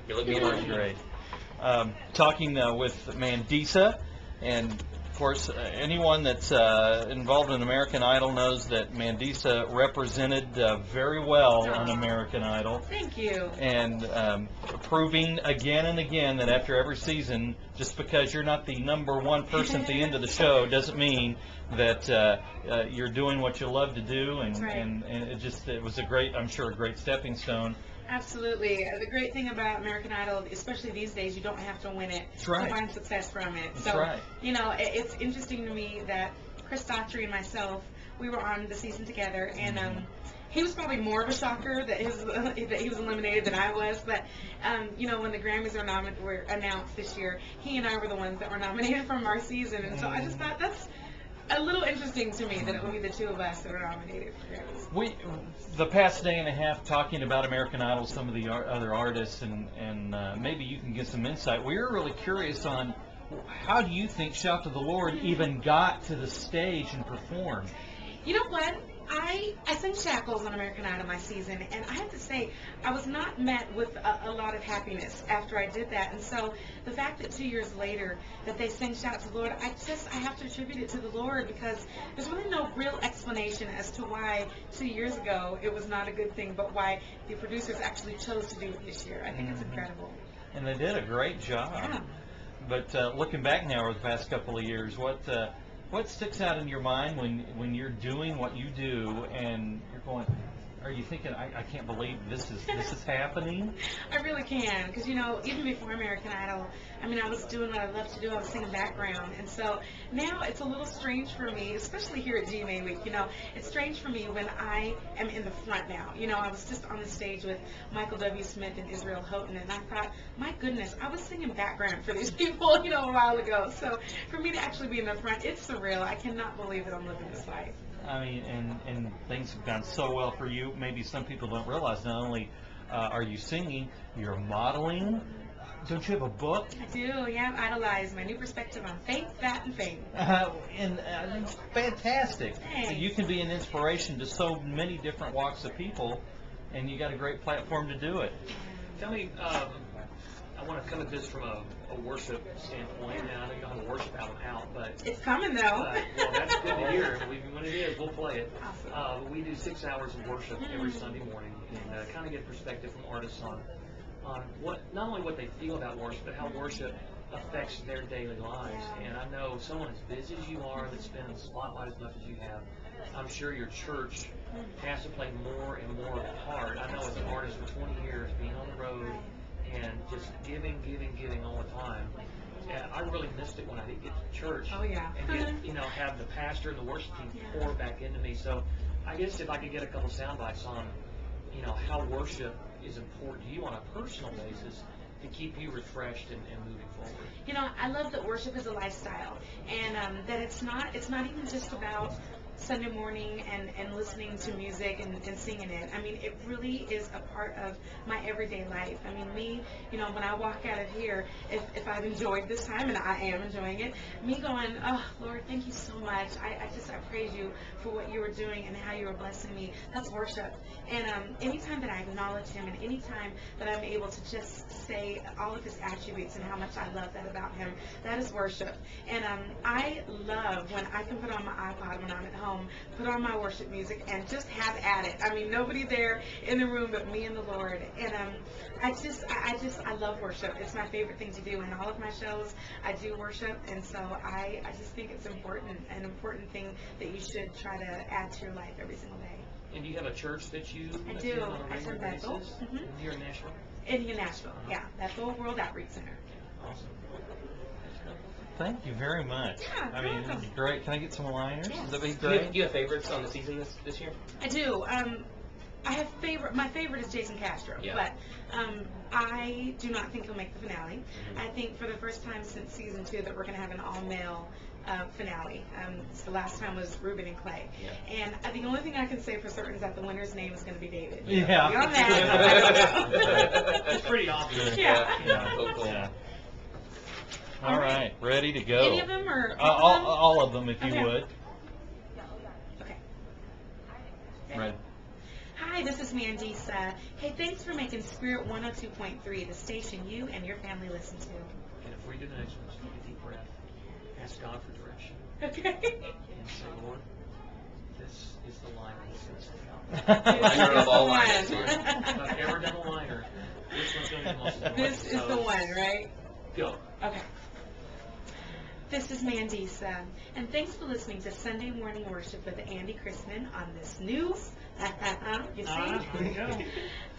You're looking You good. look great. Talking with Mandisa, and of course, anyone that's involved in American Idol knows that Mandisa represented very well on American Idol. Thank you. And proving again and again that after every season, just because you're not the #1 person at the end of the show doesn't mean that you're doing what you love to do, and, Right. and it was a great, I'm sure, a great stepping stone. Absolutely. The great thing about American Idol, especially these days, you don't have to win it That's right. to find success from it. That's So, right. you know, it's interesting to me that Chris Daughtry and myself, we were on the season together, and he was probably more of a shocker that he was eliminated than I was. But you know, when the Grammys were announced this year, he and I were the ones that were nominated from our season, and so I just thought that's a little interesting to me that it would be the two of us that are nominated for Grammys. The past day and a half talking about American Idol, some of the other artists, and maybe you can get some insight. We were really curious on how do you think Shout to the Lord even got to the stage and performed? You know what? I sang Shackles on American Idol my season, and I have to say, I was not met with a lot of happiness after I did that. And so the fact that 2 years later that they sang Shout to the Lord, I have to attribute it to the Lord, because there's really no real explanation as to why 2 years ago it was not a good thing, but why the producers actually chose to do it this year. I think it's incredible. And they did a great job. Yeah. But looking back now over the past couple of years, what sticks out in your mind when you're doing what you do and you're going, are you thinking, I can't believe this is happening? I really can, because, you know, even before American Idol, I mean, I was doing what I love to do. I was singing background, and so now it's a little strange for me, especially here at GMA Week. You know, it's strange for me when I am in the front now. You know, I was just on the stage with Michael W. Smith and Israel Houghton, and I thought, my goodness, I was singing background for these people, you know, a while ago. So for me to actually be in the front, it's surreal. I cannot believe that I'm living this life. I mean, and things have gone so well for you. Maybe some people don't realize not only are you singing, you're modeling. Don't you have a book? I do, yeah. Idolize, my new perspective on faith, fat, and fame. And it's fantastic. Thanks. You can be an inspiration to so many different walks of people, and you got a great platform to do it. Tell me, I want to come at this from a worship standpoint. Now, I know you don't have a worship album out, but It's coming, though. well, that's good to hear. When it is, we'll play it. Awesome. We do 6 hours of worship every Sunday morning, and kind of get perspective from artists on what, not only what they feel about worship, but how worship affects their daily lives. Yeah. And I know someone as busy as you are that spends the spotlight as much as you have, I'm sure your church has to play more and more of a part. I know as an artist for 20 years, being on the road and just giving all the time. And I really missed it when I didn't get to church. Oh, yeah. And get, have the pastor and the worship team pour back into me. So I guess if I could get a couple sound bites on, how worship is important to you on a personal basis to keep you refreshed and moving forward. You know, I love that worship is a lifestyle, and that it's not even just about Sunday morning and listening to music and singing it. I mean, it really is a part of my everyday life. I mean, me, when I walk out of here, if I've enjoyed this time, and I am enjoying it, me going, oh, Lord, thank you so much. I praise you for what you were doing and how you were blessing me. That's worship. And anytime that I acknowledge him, and anytime that I'm able to just say all of his attributes and how much I love that about him, that is worship. And I love when I can put on my iPod when I'm at home, put on my worship music, and just have at it. I mean, nobody there in the room but me and the Lord. And I love worship. It's my favorite thing to do. In all of my shows, I do worship, and so I just think it's an important thing that you should try to add to your life every single day. And do you have a church that you I attend do. on a I regular attend Bethel. basis? Here in Nashville? In Nashville, yeah. Bethel World Outreach Center. Awesome. Thank you very much. Yeah, I mean, welcome. great. Can I get some liners? Yes. That'd be Do you, great. do you have favorites on the season this year? I do. I have my favorite is Jason Castro, Yeah. but I do not think he'll make the finale. I think for the first time since season 2 that we're going to have an all-male finale. The last time was Ruben and Clay. Yeah. And the only thing I can say for certain is that the winner's name is going to be David. Yeah. Beyond that, It's pretty obvious. Yeah. Cool. Yeah. All All right. right, ready to go. Any of them or all of them? all of them, if you Okay. would. Okay. Right. Hi, Hi, this is Mandisa. Hey, thanks for making Spirit 102.3 the station you and your family listen to. And before you do the next one, just take a deep breath. Ask God for direction. Okay. And say, Lord, this is the line that Liner of all If liners. I've ever done a liner, this one's going to be the most important. This is the So, one, right? Go. Okay. This is Mandisa, and thanks for listening to Sunday Morning Worship with Andy Chrisman on this new. You see? There you go.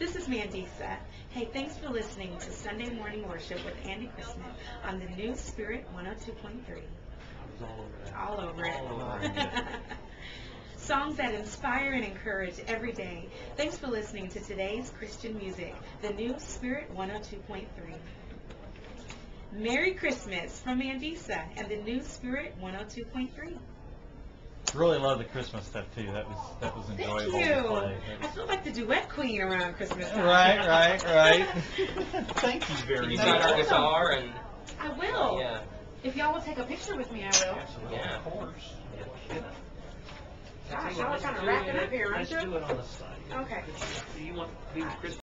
This is Mandisa. Hey, thanks for listening to Sunday Morning Worship with Andy Chrisman on the new Spirit 102.3. I was all over that. All over it. All over it. Songs that inspire and encourage every day. Thanks for listening to today's Christian music, the new Spirit 102.3. Merry Christmas from Mandisa and the new Spirit 102.3. Really love the Christmas stuff too. That was Thank enjoyable you. to play. I feel like the duet queen around Christmas time. Right. Thank you very You much. got our guitar and I will. yeah. If y'all will take a picture with me, I will. Absolutely. Yeah. Of course. Gosh, y'all are trying to wrap it up here, aren't Let's you? do it on the side. Okay. Do you want to be with Chris